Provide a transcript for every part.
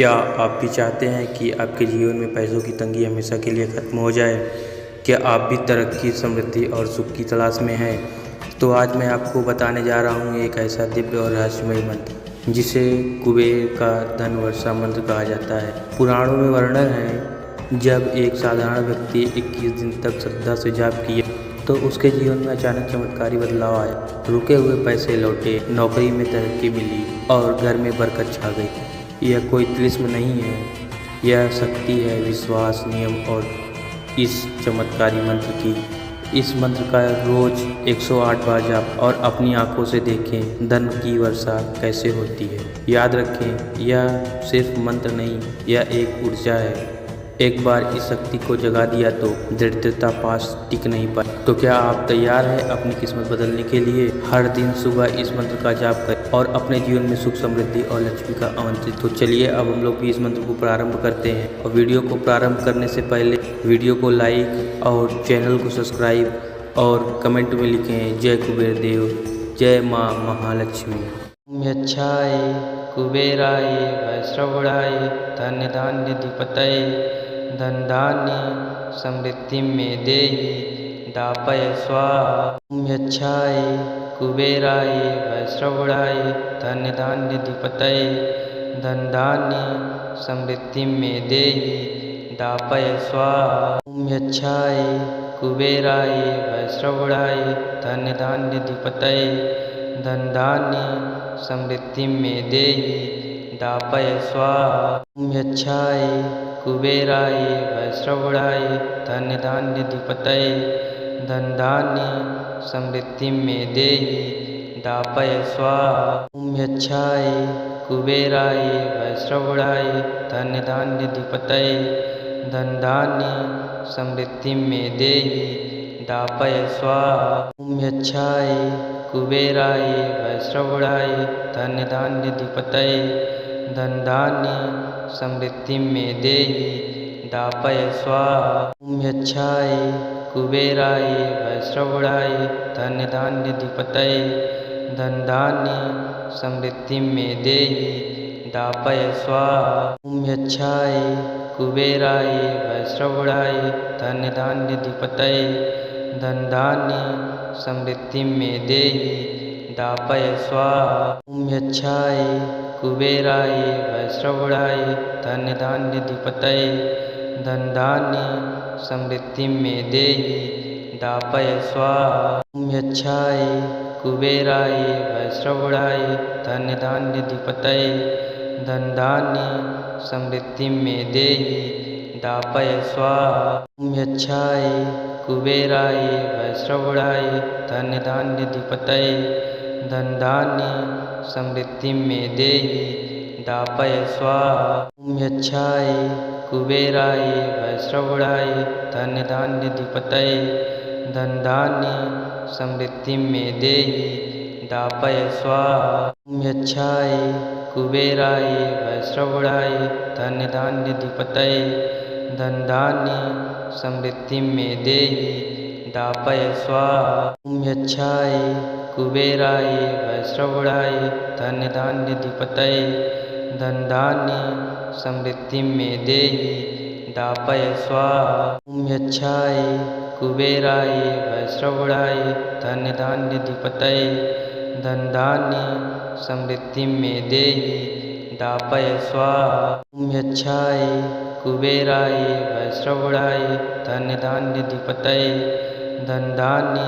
क्या आप भी चाहते हैं कि आपके जीवन में पैसों की तंगी हमेशा के लिए ख़त्म हो जाए? क्या आप भी तरक्की, समृद्धि और सुख की तलाश में हैं? तो आज मैं आपको बताने जा रहा हूँ एक ऐसा दिव्य और रहस्यमय मंत्र जिसे कुबेर का धन वर्षा मंत्र कहा जाता है। पुराणों में वर्णन है, जब एक साधारण व्यक्ति 21 दिन तक श्रद्धा से जाप किया तो उसके जीवन में अचानक चमत्कारी बदलाव आया। रुके हुए पैसे लौटे, नौकरी में तरक्की मिली और घर में बरकत छा गई। यह कोई तिलिस्म नहीं है, यह शक्ति है विश्वास, नियम और इस चमत्कारी मंत्र की। इस मंत्र का रोज 108 बार जाप और अपनी आंखों से देखें धन की वर्षा कैसे होती है। याद रखें, यह सिर्फ मंत्र नहीं, यह एक ऊर्जा है। एक बार इस शक्ति को जगा दिया तो दरिद्रता पास टिक नहीं पाई। तो क्या आप तैयार हैं अपनी किस्मत बदलने के लिए? हर दिन सुबह इस मंत्र का जाप करें और अपने जीवन में सुख, समृद्धि और लक्ष्मी का आमंत्रित। तो चलिए अब हम लोग भी इस मंत्र को प्रारंभ करते हैं। और वीडियो को प्रारंभ करने से पहले वीडियो को लाइक और चैनल को सब्सक्राइब और कमेंट में लिखें जय कुबेर देव, जय माँ महालक्ष्मी। यच्छाय कुबेराय वैश्रवणाय धन्य धान्य अधिपतये धन धान्य समृद्धि में देहि दापय स्वाहा। यच्छाय कुबेराय वैश्रवणाय धन्य धान्य अधिपतये धन धान्य समृद्धि में देहि दापय स्वाहा। यच्छाय कुबेराय वैश्रवणाय धन्य धान्य अधिपतये धन धान्य समृद्धि में देहि दापय स्वाहा। यच्छाय कुबेराय वैश्रवणाय धन्य धान्य अधिपतये धन धान्य समृद्धि में देहि दापय स्वाहा। यच्छाय कुबेराय वैश्रवणाय धन्य धान्य अधिपतये धन धान्य समृद्धि में देहि दापय स्वाहा। यच्छाय कुबेराय वैश्रवणाय धन्य धान्य अधिपतये धन धान्य समृद्धि में देहि दापय स्वाहा। यच्छाय कुबेराय वैश्रवणाय धन्य धान्य अधिपतये धन धान्य समृद्धि में देहि दापय स्वाहा। यच्छाय कुबेराय वैश्रवणाय धन्य धान्य अधिपतये धन धान्य समृद्धि में देहि दापय स्वाहा। यच्छाय कुबेराय वैश्रवणाय धन्य धान्य अधिपतये धन धान्य समृद्धि में देहि दापय स्वाहा। यच्छाय कुबेराय वैश्रवणाय धन्य धान्य अधिपतये धन धान्य समृद्धि में देहि दापय स्वाहा। यच्छाय कुबेराय वैश्रवणाय धन्य धान्य अधिपतये धन धान्य समृद्धि में देहि दापय स्वाहा। यच्छाय कुबेराय वैश्रवणाय धन्य धान्य अधिपतये धन धान्य समृद्धि में देहि दापय स्वाहा। यच्छाय कुबेराय वैश्रवणाय धन्य धान्य अधिपतये धन धान्य समृद्धि में देहि दापय स्वाहा। यच्छाय कुबेराय वैश्रवणाय धन्य धान्य अधिपतये धन धान्य समृद्धि में देहि दापय स्वाहा। यच्छाय कुबेराय वैश्रवणाय धन्य धान्य अधिपतये धन धान्य समृद्धि में देहि दापय स्वाहा। यच्छाय कुबेराय वैश्रवणाय धन्य धान्य अधिपतये धन धान्य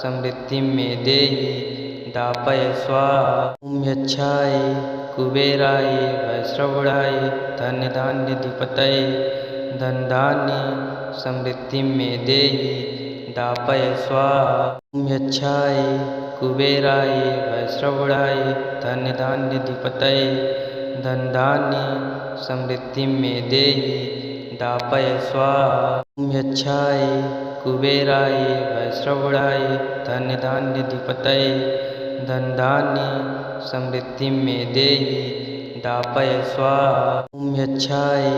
समृद्धि में देहि दापय स्वाहा। यच्छाय कुबेराय वैश्रवणाय धन्य धान्य अधिपतये धन धान्य समृद्धि में देहि दापय स्वाहा। यच्छाय कुबेराय वैश्रवणाय धन्य धान्य अधिपतये धन धान्य समृद्धि में देहि दापय स्वाहा। यच्छाय कुबेराय वैश्रवणाय धन्य धान्य अधिपतये धन धान्य समृद्धि में देहि दापय स्वाहा। यच्छाय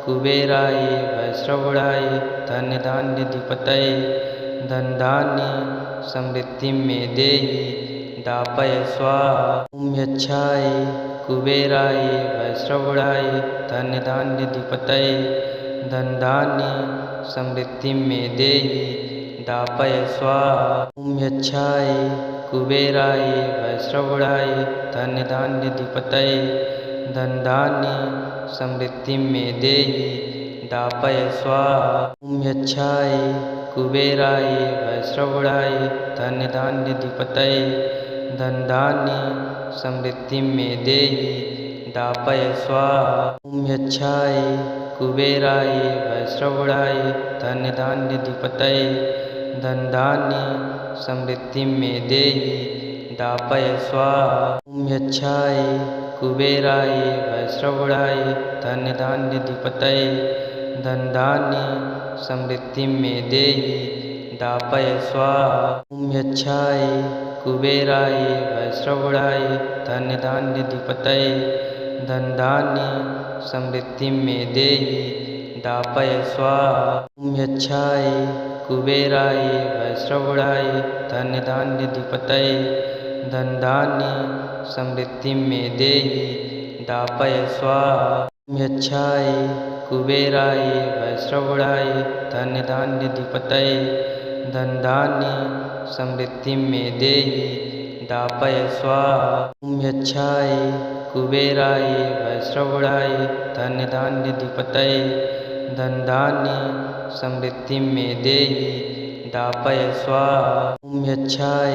कुबेराय वैश्रवणाय धन्य धान्य अधिपतये धन धान्य समृद्धि में देहि दापय स्वाहा। ओम यच्छाय कुबेराय वैश्रवणाय धनधान्याधिपतये धनधान्य समृद्धि में देहि दापय स्वाहा। ओम यच्छाय कुबेराय वैश्रवणाय धनधान्याधिपतये धनधान्य समृद्धि में देहि दापय स्वाहा। ओम यच्छाय कुबेराय वैश्रवणाय धनधान्याधिपतये धनधान्य समृद्धि में देहि दापय स्वाहा। ओम यच्छाय कुबेराय वैश्रवणाय धनधान्याधिपतये धनधान्य समृद्धि में देहि दापय स्वाहा। ओम यच्छाय कुबेराय वैश्रवणाय धनधान्याधिपतये धनधान्य समृद्धि में देहि दापय स्वाहा। ओम यच्छाय कुबेराय वैश्रवणाय धनधान्याधिपतये धनधान्य समृद्धि में देहि दापय स्वाहा। ओम यच्छाय कुबेराय वैश्रवणाय धनधान्याधिपतये धनधान्य समृद्धि में देहि दापय स्वाहा। ओम यच्छाय कुबेराय वैश्रवणाय धनधान्याधिपतये धनधान्य समृद्धि में देहि दापय स्वाहा। ओम यच्छाय कुबेराय वैश्रवणाय धनधान्याधिपतये धनधान्य समृद्धि में देहि दापय स्वाहा। ओम यच्छाय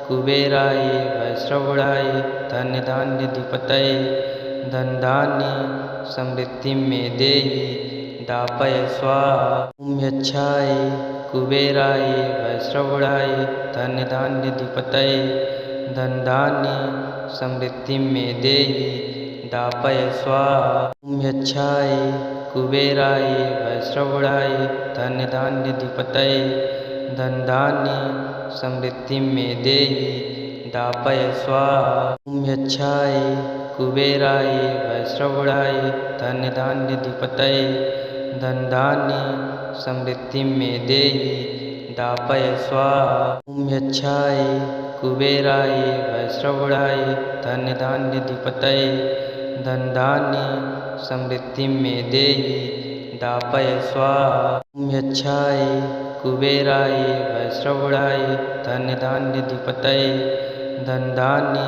कुबेराय वैश्रवणाय धनधान्याधिपतये धनधान्य समृद्धि में देहि दापय स्वाहा। ओम यच्छाय कुबेराय वैश्रवणाय धनधान्याधिपतये धनधान्य समृद्धि में देहि दापय स्वाहा। ओम यच्छाय कुबेराय वैश्रवणाय धनधान्याधिपतये धनधान्य समृद्धि में देहि दापय स्वाहा। ओम यच्छाय कुबेराय वैश्रवणाय धनधान्याधिपतये धनधान्य समृद्धि में देहि दापय स्वाहा। ओम यच्छाय कुबेराय वैश्रवणाय धनधान्याधिपतये धनधान्य समृद्धि में देहि दापय स्वाहा। ओम यच्छाय कुबेराय वैश्रवणाय धनधान्याधिपतये धनधान्य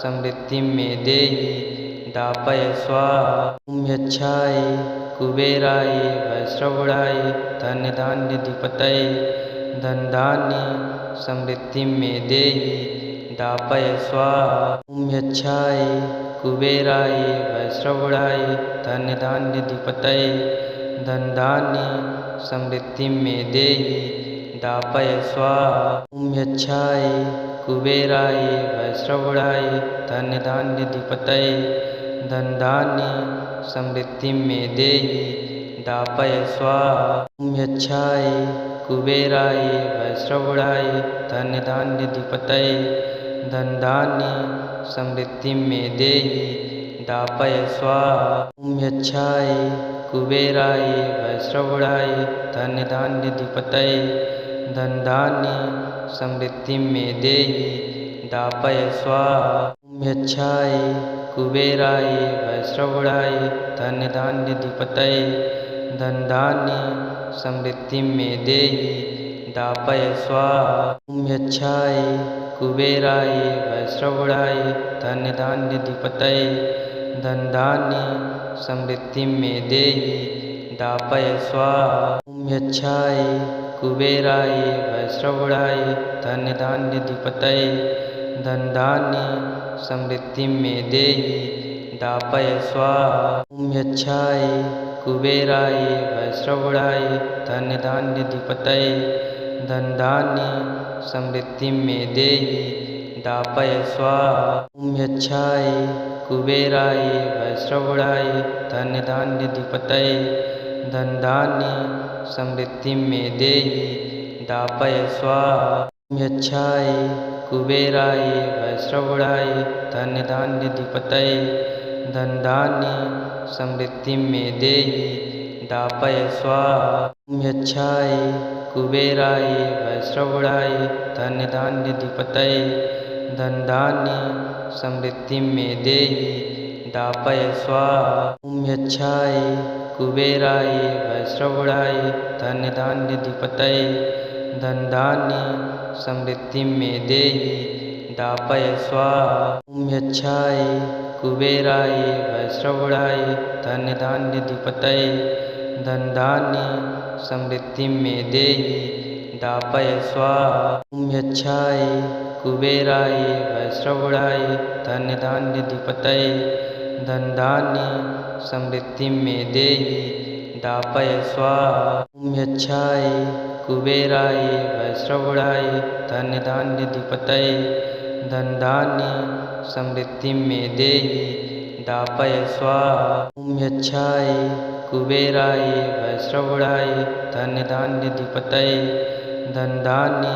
समृद्धि में देहि दापय स्वाहा। ओम यच्छाय कुबेराय वैश्रवणाय धनधान्याधिपतये धनधान्य समृद्धि में देहि दापय स्वाहा। ओम यच्छाय कुबेराय वैश्रवणाय धनधान्याधिपतये धनधान्य समृद्धि में देहि दापय स्वाहा। ओम यच्छाय कुबेराय वैश्रवणाय धनधान्याधिपतये धनधान्य समृद्धि में देहि दापय स्वाहा। ओम यच्छाय कुबेराय वैश्रवणाय धनधान्याधिपतये धनधान्य समृद्धि में देहि दापय स्वाहा। ओम यच्छाय कुबेराय वैश्रवणाय धनधान्याधिपतये धनधान्य समृद्धि में देहि दापय स्वाहा। ओम यच्छाय कुबेराय वैश्रवणाय धनधान्याधिपतये धनधान्य समृद्धि में देहि दापय स्वाहा। ओम यच्छाय कुबेराय वैश्रवणाय धनधान्याधिपतये धनधान्य समृद्धि में देहि दापय स्वाहा। ओम यच्छाय कुबेराय वैश्रवणाय धनधान्याधिपतये धनधान्य समृद्धि में देहि दापय स्वाहा। ओम यच्छाय कुबेराय वैश्रवणाय धनधान्याधिपतये धनधान्य समृद्धि में देहि दापय स्वाहा। ओम यच्छाय कुबेराय वैश्रवणाय धनधान्याधिपतये धनधान्य समृद्धि में देहि दापय स्वाहा। ओम यच्छाय कुबेराय वैश्रवणाय धनधान्याधिपतये धनधान्य समृद्धि में देहि दापय स्वाहा। ओम यच्छाय कुबेराय वैश्रवणाय धनधान्याधिपतये धनधान्य समृद्धि में देहि दापय स्वाहा। ओम यक्षाय कुबेराय वैश्रवणाय धन्य धान्य अधिपतये धनधान्य समृद्धि में देहि दापय स्वाहा। ओम यक्षाय कुबेराय वैश्रवणाय धन्य धान्य अधिपतये धनधान्य समृद्धि में देहि दापय स्वाहा। ओम यक्षाय कुबेराय वैश्रवणाय धन्य धान्य अधिपतये धनधान्य समृद्धि में देहि दापय स्वाहा। ओम यक्षाय कुबेराय वैश्रवणाय धन्य धान्य अधिपतये धनधान्य समृद्धि में देहि दापय स्वाहा। ओम यक्षाय कुबेराय वैश्रवणाय धन्य धान्य अधिपतये धनधान्य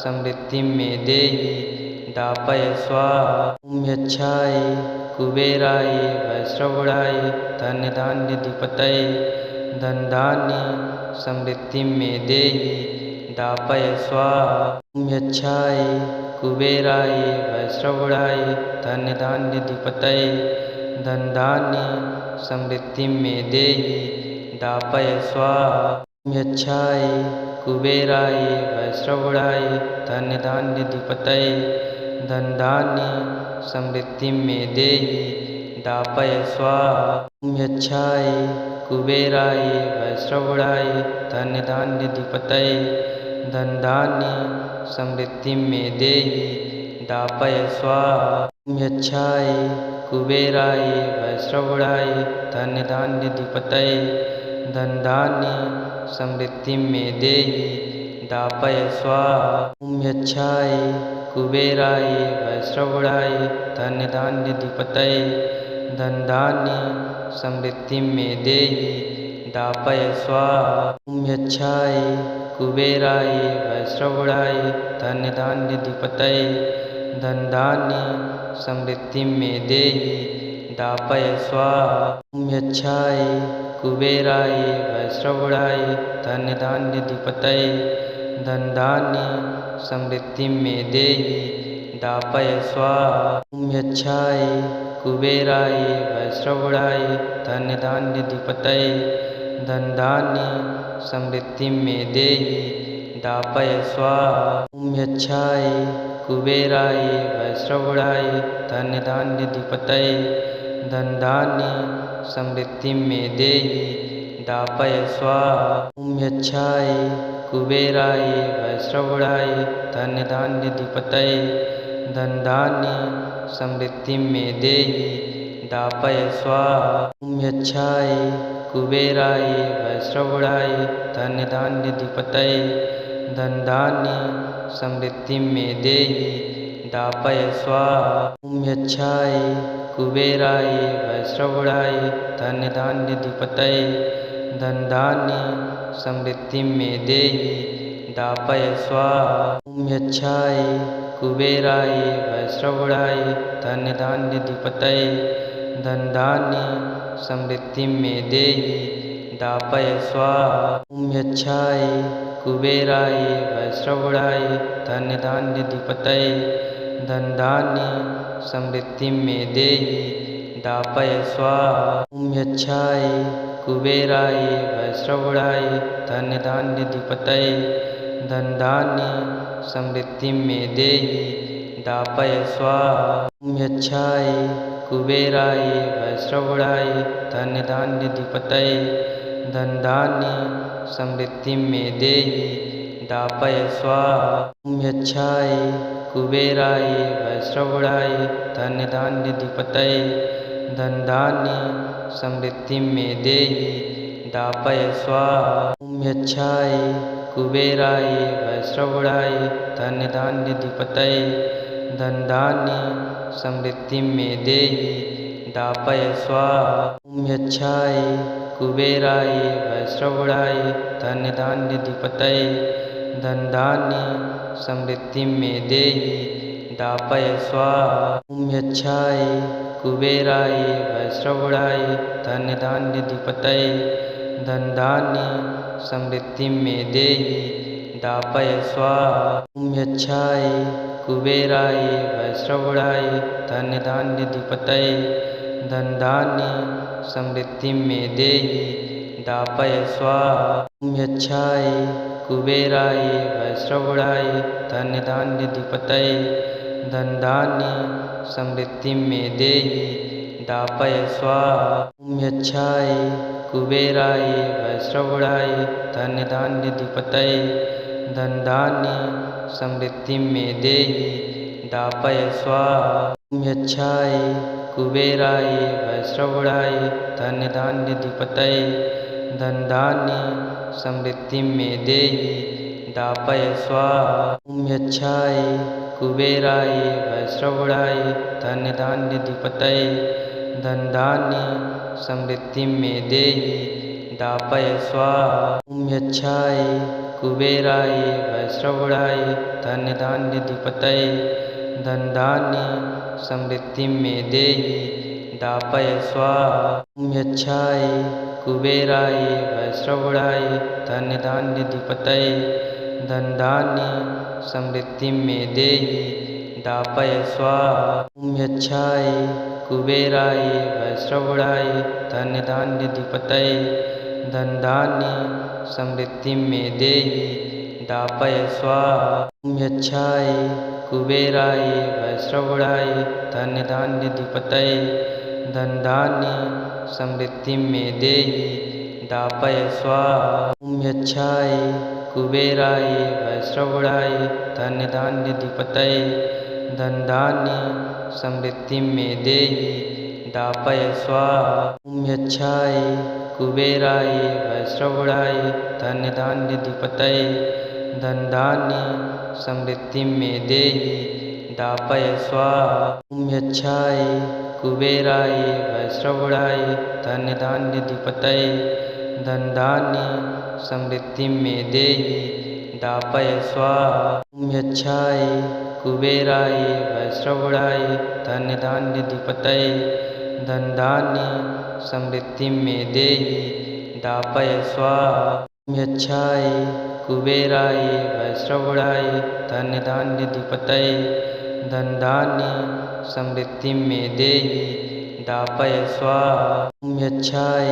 समृद्धि में देहि दापय स्वाहा। ओम यक्षाय कुबेराय वैश्रवणाय धन्य धान्य अधिपतये धनधान्य समृद्धि में देहि दापय स्वाहा। ओम यक्षाय कुबेराय वैश्रवणाय धन्य धान्य अधिपतये धनधान्य समृद्धि में देहि दापय स्वाहा। ओम यक्षाय कुबेराय वैश्रवणाय धन्य धान्य अधिपतये धनधान्य समृद्धि में देहि दापय स्वाहा। ओम यक्षाय कुबेराय वैश्रवणाय धन्य धान्य अधिपतये धनधान्य समृद्धि में देहि दापय स्वाहा। ओम यक्षाय कुबेराय वैश्रवणाय धन्य धान्य अधिपतये धनधान्य समृद्धि में देहि दापय स्वाहा। ओम यक्षाय कुबेराय वैश्रवणाय धन्य धान्य अधिपतये धनधान्य समृद्धि में देहि दापय स्वाहा। ओम यक्षाय कुबेराय वैश्रवणाय धन्य धान्य अधिपतये धनधान्य समृद्धि में देहि दापय स्वाहा। ओम यक्षाय कुबेराय वैश्रवणाय धन्य धान्य अधिपतये धनधान्य समृद्धि में देहि दापय स्वाहा। ओम यक्षाय कुबेराय वैश्रवणाय धन्य धान्य अधिपतये धनधान्य समृद्धि में देहि दापय स्वाहा। ओम यक्षाय कुबेराय वैश्रवणाय धन्य धान्य अधिपतये धनधान्य समृद्धि में देहि दापय स्वाहा। ओम यक्षाय कुबेराय वैश्रवणाय धन्य धान्य अधिपतये धनधान्य समृद्धि में देहि दापय स्वाहा। ओम यक्षाय कुबेराय वैश्रवणाय धन्य धान्य अधिपतये धनधान्य समृद्धि में देहि दापय स्वाहा। ओम यक्षाय कुबेराय वैश्रवणाय धन्य धान्य अधिपतये धनधान्य समृद्धि में देहि दापय स्वाहा। ओम यक्षाय कुबेराय वैश्रवणाय धन्य धान्य अधिपतये धनधान्य समृद्धि में देहि दापय स्वाहा। ओम यक्षाय कुबेराय वैश्रवणाय धन्य धान्य अधिपतये धनधान्य समृद्धि में देहि दापय स्वाहा। ओम यक्षाय कुबेराय वैश्रवणाय धन्य धान्य अधिपतये धनधान्य समृद्धि में देहि दापय स्वाहा। ओम यक्षाय कुबेराय वैश्रवणाय धन्य धान्य अधिपतये धनधान्य समृद्धि में देहि दापय स्वाहा। ओम यक्षाय कुबेराय वैश्रवणाय धन्य धान्य अधिपतये धनधान्य समृद्धि में देहि दापय स्वाहा। ओम यक्षाय कुबेराय वैश्रवणाय धन्य धान्य अधिपतये धनधान्य समृद्धि में देहि दापय स्वाहा। ओम यक्षाय कुबेराय वैश्रवणाय धन्य धान्य अधिपतये धनधान्य समृद्धि में देहि दापय स्वाहा। ओम यक्षाय कुबेराय वैश्रवणाय धन्य धान्य अधिपतये धनधान्य समृद्धि में देहि दापय स्वाहा। ओम यक्षाय कुबेराय वैश्रवणाय धन्य धान्याधिपतये धन धान्य समृद्धि में देहि दापय स्वाहा। ओम यक्षाय कुबेराय वैश्रवणाय धन्य धान्याधिपतये धन धान्य समृद्धि में देहि दापय स्वाहा। ओम यक्षाय कुबेराय वैश्रवणाय धन्य धान्याधिपतये धन धान्य समृद्धि में देहि दापय स्वाहा। ओम यक्षाय कुबेराय वैश्रवणाय धन्य धान्याधिपतये धन धान्य समृद्धि में देहि दापय स्वाहा। ओम यक्षाय कुबेराय वैश्रवणाय धन्य धान्याधिपतये धन धान्य समृद्धि में देहि दापय स्वाहा। ओम यक्षाय कुबेराय वैश्रवणाय धन्य धान्याधिपतये धन धान्य समृद्धि में देहि दापय स्वाहा। ओम यक्षाय कुबेराय वैश्रवणाय धन्य धान्याधिपतये धन धान्य समृद्धि में देहि दापय स्वाहा। ओम यक्षाय कुबेराय वैश्रवणाय धन्य धान्याधिपतये धन धान्य समृद्धि में देहि दापय स्वाहा। ओम यक्षाय कुबेराय वैश्रवणाय धन्य धान्याधिपतये धन धान्य समृद्धि में देहि दापय स्वाहा। ओम यक्षाय कुबेराय वैश्रवणाय धन्य धान्याधिपतये धन धान्य समृद्धि में देहि दापय स्वाहा। ओम यक्षाय कुबेराय वैश्रवणाय धन्य धान्याधिपतये धन धान्य समृद्धि में देहि दापय स्वाहा। ओम यक्षाय कुबेराय वैश्रवणाय धन्य धान्याधिपतये धन धान्य समृद्धि में देहि दापय स्वाहा। ओम यक्षाय कुबेराय वैश्रवणाय धन्य धान्याधिपतये धन धान्य समृद्धि में देहि दापय स्वाहा। ओम यक्षाय कुबेराय वैश्रवणाय धन्य धान्याधिपतये धन धान्य समृद्धि में देहि दापय स्वाहा। ओम यक्षाय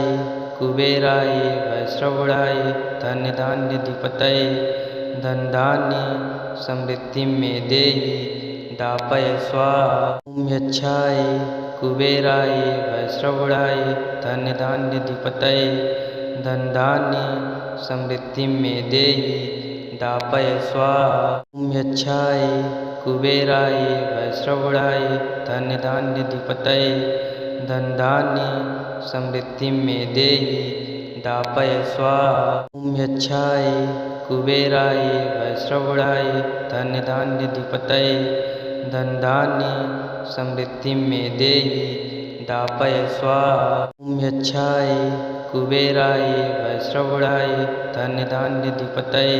कुबेराय वैश्रवणाय धन्य धान्याधिपतये धन धान्य समृद्धि में देहि दापय स्वाहा। ओम यक्षाय कुबेराय वैश्रवणाय धन्य धान्याधिपतये धन धान्य समृद्धि में देहि दापय स्वाहा। ओम यक्षाय कुबेराय वैश्रवणाय धन्य धान्याधिपतये धन धान्य समृद्धि में देहि दापय स्वाहा। ओम यक्षाय कुबेराय वैश्रवणाय धन्य धान्याधिपतये धन धान्य समृद्धि में देहि दापय स्वाहा। ओम यक्षाय कुबेराय वैश्रवणाय धन्य धान्याधिपतये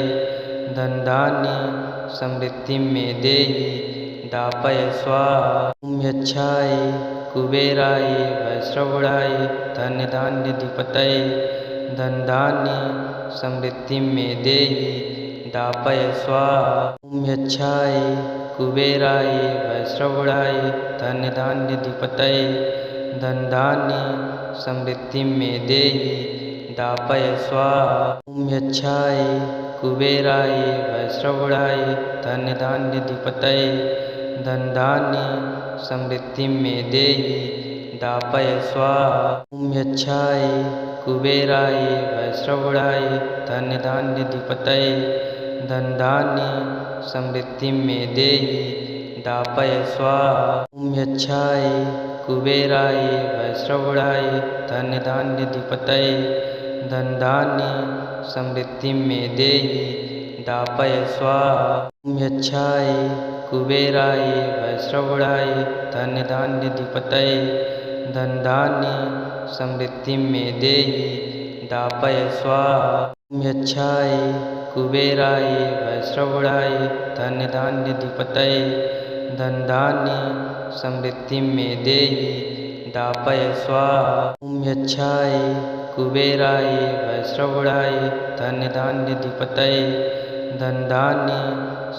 धन धान्य समृद्धि में देहि दापय स्वाहा। ओम यक्षाय कुबेराय वैश्रवणाय धन्य धान्याधिपतये धन धान्य समृद्धि में देहि दापय स्वाहा। ओम यक्षाय कुबेराय वैश्रवणाय धन्य धान्याधिपतये धन धान्य समृद्धि में देहि दापय स्वाहा। ओम यक्षाय कुबेराय वैश्रवणाय धन्य धान्याधिपतये धन धान्य समृद्धि में देहि दापय स्वाहा। ओम यक्षाय कुबेराय वैश्रवणाय धन्य धान्याधिपतये धन धान्य समृद्धि में देहि दापय स्वाहा। ओम यक्षाय कुबेराय वैश्रवणाय धन्य धान्याधिपतये धन धान्य समृद्धि में देहि दापय स्वाहा। ओम यक्षाय कुबेराय वैश्रवणाय धन्य धान्याधिपतये धन धान्य समृद्धि में देहि दापय स्वाहा। ओम यक्षाय कुबेराय वैश्रवणाय धन्य धान्याधिपतये धन धान्य समृद्धि में देहि दापय स्वाहा। ओम यक्षाय कुबेराय वैश्रवणाय धन्य धान्याधिपतये धन धान्य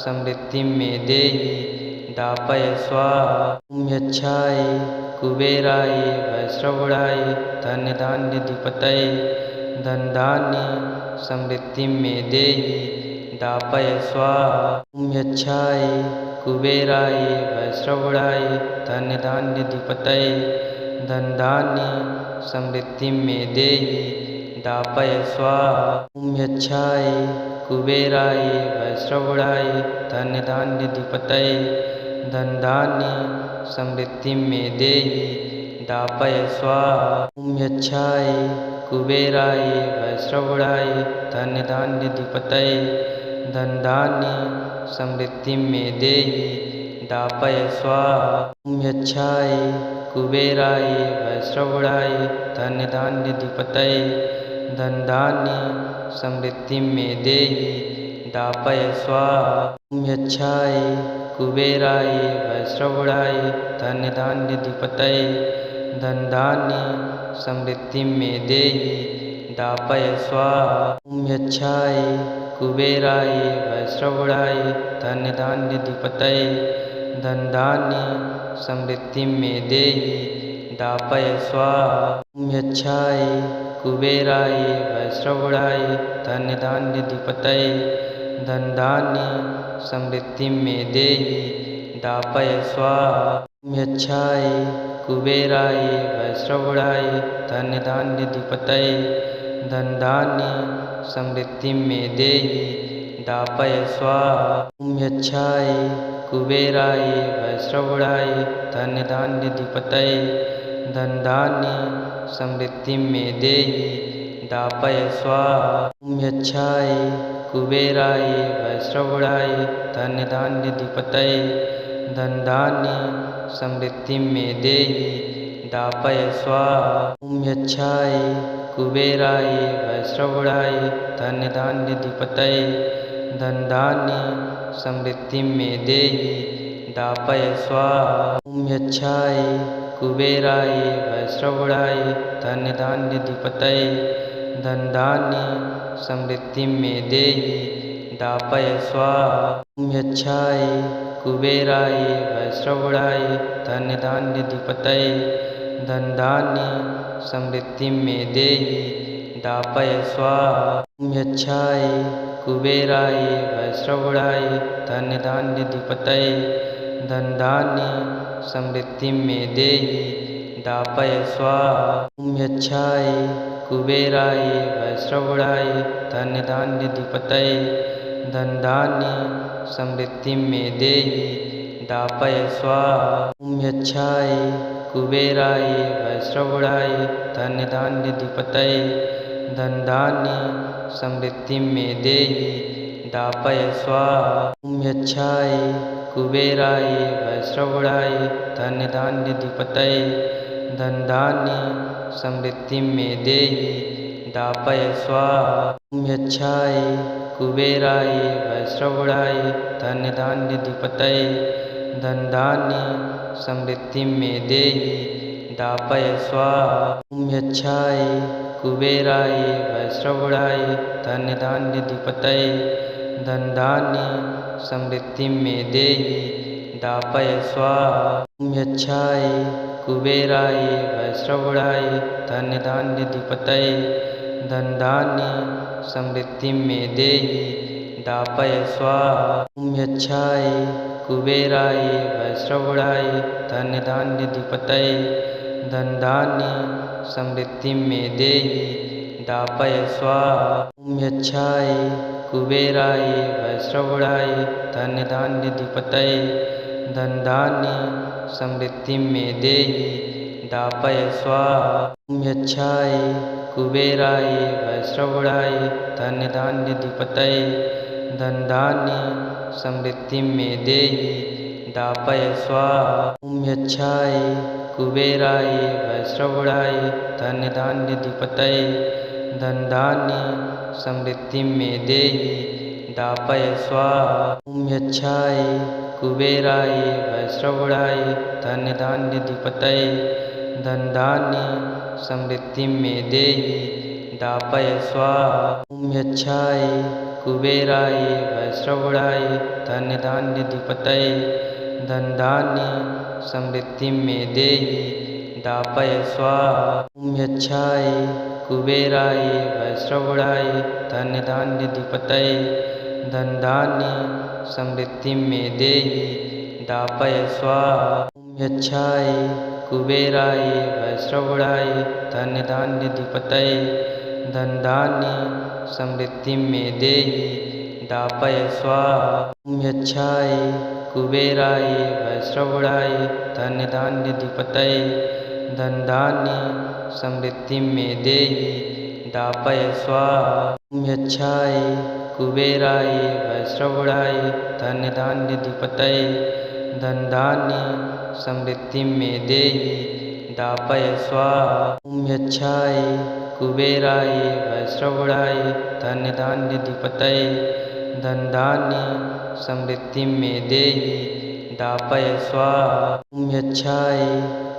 समृद्धि में देहि दापय स्वाहा। ओम यच्छाय कुबेराय वैश्रवणाय धन्य धान्य अधिपतये धन धान्य समृद्धि में देहि दापय स्वाहा। ओम यच्छाय कुबेराय वैश्रवणाय धन्य धान्य अधिपतये धन धान्य समृद्धि में देहि दापय स्वाहा। ओम यच्छाय कुबेराय वैश्रवणाय धन्य धान्य अधिपतये धन धान्य समृद्धि में देहि दापय स्वाहा। ओम यच्छाय कुबेराय वैश्रवणाय धन्य धान्य अधिपतये धन धान्य समृद्धि में देहि दापय स्वाहा। ओम यच्छाय कुबेराय वैश्रवणाय धन्य धान्य अधिपतये धन धान्य समृद्धि में देहि दापय स्वाहा। ओम यच्छाय कुबेराय वैश्रवणाय धन्य धान्य अधिपतये धन धान्य समृद्धि में देहि दापय स्वाहा। ओम यच्छाय कुबेराय वैश्रवणाय धन्य धान्य अधिपतये धन धान्य समृद्धि में देहि दापय स्वाहा। ओम यच्छाय कुबेराय वैश्रवणाय धन्य धान्य अधिपतये धन धान्य समृद्धि में देहि दापय स्वाहा। ओम यच्छाय कुबेराय वैश्रवणाय धन्य धान्य अधिपतये धन धान्य समृद्धि में देहि दापय स्वाहा। ओम यच्छाय कुबेराय वैश्रवणाय धन्य धान्य अधिपतये धन धान्य समृद्धि में देहि दापय स्वाहा। ओम यच्छाय कुबेराय वैश्रवणाय धन्य धान्य अधिपतये धन धान्य समृद्धि में देहि दापय स्वाहा। ओम यच्छाय कुबेराय वैश्रवणाय धन्य धान्य अधिपतये धन धान्य समृद्धि में देहि दापय स्वाहा। ओम यच्छाय कुबेराय वैश्रवणाय धन्य धान्य अधिपतये धन धान्य समृद्धि में देहि दापय स्वाहा। ओम यच्छाय कुबेराय वैश्रवणाय धन्य धान्य अधिपतये धन धान्य समृद्धि में देहि दापय स्वाहा। ओम यच्छाय कुबेराय वैश्रवणाय धन्य धान्य अधिपतये धन धान्य समृद्धि में देहि दापय स्वाहा। ओम यच्छाय कुबेराय वैश्रवणाय धन्य धान्य अधिपतये धन धान्य समृद्धि में देहि दापय स्वाहा। ओम यच्छाय कुबेराय वैश्रवणाय धन्य धान्य अधिपतये धन धान्य समृद्धि में देहि दापय स्वाहा। ओम यच्छाय कुबेराय वैश्रवणाय धन्य धान्य अधिपतये धन धान्य समृद्धि में देहि दापय स्वाहा। ओम यच्छाय कुबेराय वैश्रवणाय धन्य धान्य अधिपतये धन धान्य समृद्धि में देहि दापय स्वाहा। ओम यच्छाय कुबेराय वैश्रवणाय धन्य धान्य अधिपतये धन धान्य समृद्धि में देहि दापय स्वाहा। ओम यच्छाय कुबेराय वैश्रवणाय धन्य धान्य अधिपतये धन धान्य समृद्धि में देहि दापय स्वाहा। ओम यच्छाय कुबेराय वैश्रवणाय धन्य धान्य अधिपतये धन धान्य समृद्धि में देहि दापय स्वाहा। ओम यच्छाय कुबेराय वैश्रवणाय धन्य धान्य अधिपतये धन धान्य समृद्धि में देहि दापय स्वाहा। ओम यच्छाय कुबेराय वैश्रवणाय धन्य धान्य अधिपतये धन धान्य समृद्धि में देहि दापय स्वाहा। ओम यच्छाय कुबेराय वैश्रवणाय धन्य धान्य अधिपतये धन धान्य समृद्धि में देहि दापय स्वाहा। ओम यच्छाय कुबेराय वैश्रवणाय धन्य धान्य अधिपतये धन धान्य समृद्धि में देहि दापय स्वाहा। ओम यच्छाय कुबेराय वैश्रवणाय धन्य धान्य अधिपतये धनधान्य समृद्धि में देहि दापय स्वाहा। ओम यक्षाय कुबेराय वैश्रवणाय धन्यधान्याधिपतये धनधान्य समृद्धि में देहि दापय स्वाहा। ओम यक्षाय कुबेराय वैश्रवणाय धन्यधान्याधिपतये धनधान्य समृद्धि में देहि दापय स्वाहा। ओम यक्षाय कुबेराय वैश्रवणाय धन्यधान्याधिपतये धनधान्य समृद्धि में देहि दापय स्वाहा। ओम यक्षाय कुबेराय वैश्रवणाय धन्यधान्याधिपतये धनधान्य समृद्धि में देहि दापय स्वाहा। ओम यक्षाय कुबेराय वैश्रवणाय धन्यधान्याधिपतये धनधान्य समृद्धि में देहि दापय स्वाहा। ओम यक्षाय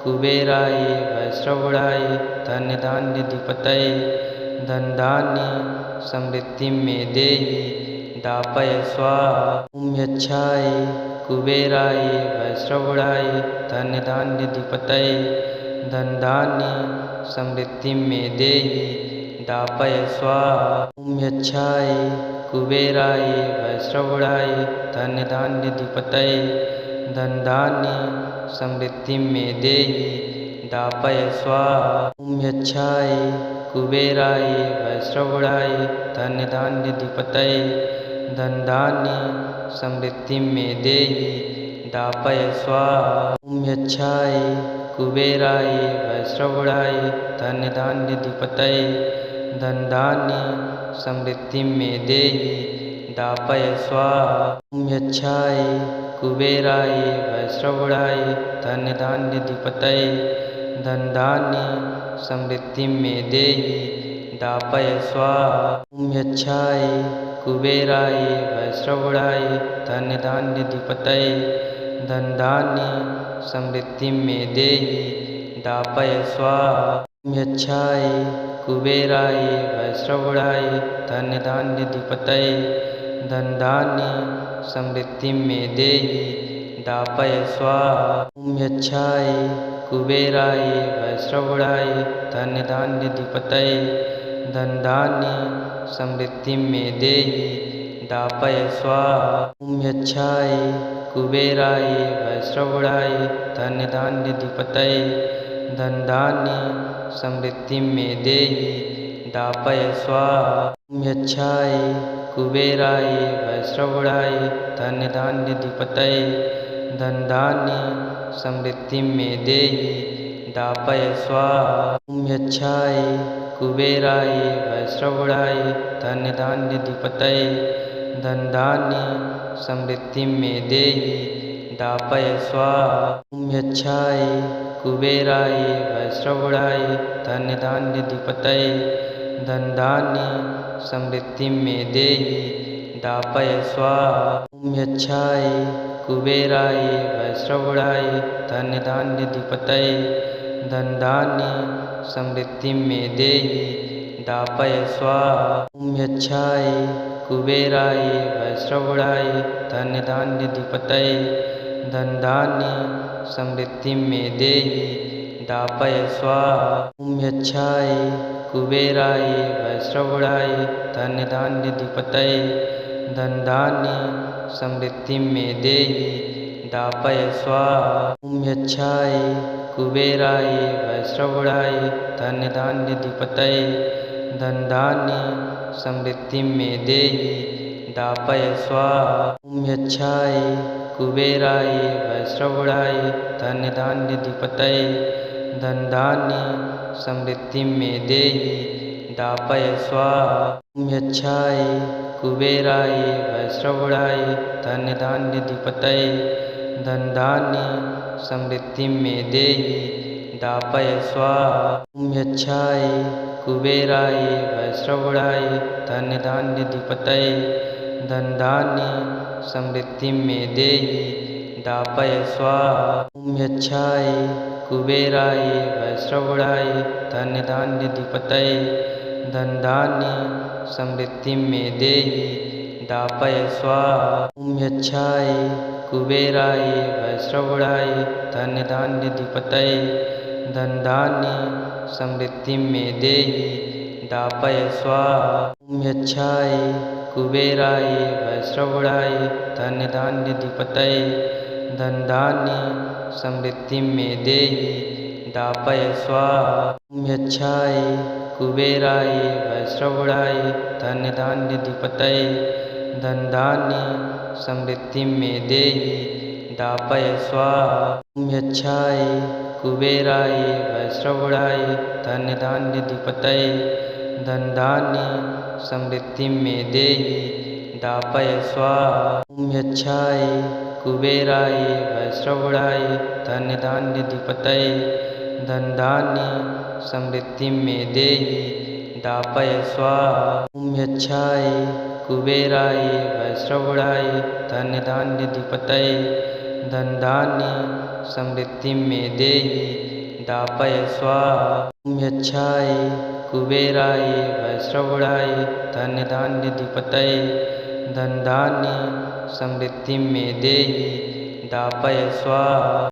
कुबेराय वैश्रवणाय धन्यधान्याधिपतये धनधान्य समृद्धि में देहि दापय स्वाहा। ओम यक्षाय कुबेराय वैश्रवणाय धन्यधान्याधिपतये धनधान्य समृद्धि में देहि दापय स्वाहा। ओम यक्षाय कुबेराय वैश्रवणाय धन्यधान्याधिपतये धनधान्य समृद्धि में देहि दापय स्वाहा। ओम यक्षाय कुबेराय वैश्रवणाय धन्यधान्याधिपतये धनधान्य समृद्धि में देहि दापय स्वाहा। ओम यक्षाय कुबेराय वैश्रवणाय धन्यधान्याधिपतये धनधान्य समृद्धि में देहि दापय स्वाहा। ओम यक्षाय कुबेराय वैश्रवणाय धन्यधान्याधिपतये धनधान्य समृद्धि में देहि दापय स्वाहा। ओम यक्षाय कुबेराय वैश्रवणाय धन्यधान्याधिपतये धनधान्य समृद्धि में देहि दापय स्वाहा। ओम यक्षाय कुबेराय वैश्रवणाय धन्यधान्याधिपतये धनधान्य समृद्धि में देहि दापय स्वाहा। ओम यक्षाय कुबेराय वैश्रवणाय धन्यधान्याधिपतये धनधान्य समृद्धि में देहि दापय स्वाहा। ओम यक्षाय कुबेराय वैश्रवणाय धन्यधान्याधिपतये धनधान्य समृद्धि में देहि दापय स्वाहा। ओम यक्षाय कुबेराय वैश्रवणाय धन्यधान्याधिपतये धनधान्य समृद्धि में देहि दापय स्वाहा। ओम यक्षाय कुबेराय वैश्रवणाय धन्यधान्याधिपतये धनधान्य समृद्धि में देहि दापय स्वाहा। ओम यक्षाय कुबेराय वैश्रवणाय धन्यधान्याधिपतये धनधान्य समृद्धि में देहि दापय स्वाहा। ओम यक्षाय कुबेराय वैश्रवणाय धन्यधान्याधिपतये धनधान्य समृद्धि में देहि दापय स्वाहा। ओम यक्षाय कुबेराय वैश्रवणाय धन्यधान्याधिपतये धनधान्य समृद्धि में देहि दापय स्वाहा। ओम यक्षाय कुबेराय वैश्रवणाय धन्यधान्याधिपतये धनधान्य समृद्धि में देहि दापय स्वाहा। ओम यक्षाय कुबेराय वैश्रवणाय धन्यधान्याधिपतये धनधान्य समृद्धि में देहि दापय स्वाहा। ओम यक्षाय कुबेराय वैश्रवणाय धन्यधान्याधिपतये धनधान्य समृद्धि में देहि दापय स्वाहा। ओम यक्षाय कुबेराय वैश्रवणाय धन्यधान्याधिपतये धनधान्य समृद्धि में देहि दापय स्वाहा। ओम यक्षाय कुबेराय वैश्रवणाय धन्यधान्याधिपतये धनधान्य समृद्धि में देहि दापय स्वाहा। ओम यक्षाय कुबेराय वैश्रवणाय धन्यधान्याधिपतये धनधान्य समृद्धि में देहि दापय स्वाहा। ओम यच्छाय कुबेराय वैश्रवणाय धन धान्याधिपतये धन धान्य समृद्धि में देहि दापय स्वाहा। ओम यच्छाय कुबेराय वैश्रवणाय धन धान्याधिपतये धन धान्य समृद्धि में देहि दापय स्वाहा। ओम यच्छाय कुबेराय वैश्रवणाय धन धान्याधिपतये धन धान्य समृद्धि में देहि दापय स्वाहा। ओम यच्छाय कुबेराय वैश्रवणाय धन धान्याधिपतये धन धान्य समृद्धि में देहि दापय स्वाहा। ओम यच्छाय कुबेराय वैश्रवणाय धन धान्याधिपतये धन धान्य समृद्धि में देहि दापय स्वाहा। ओम यच्छाय कुबेराय वैश्रवणाय धन धान्याधिपतये धन धान्य समृद्धि में देहि दापय स्वाहा। ओम यच्छाय कुबेराय वैश्रवणाय धन धान्याधिपतये धन धान्य समृद्धि में देहि दापय स्वाहा।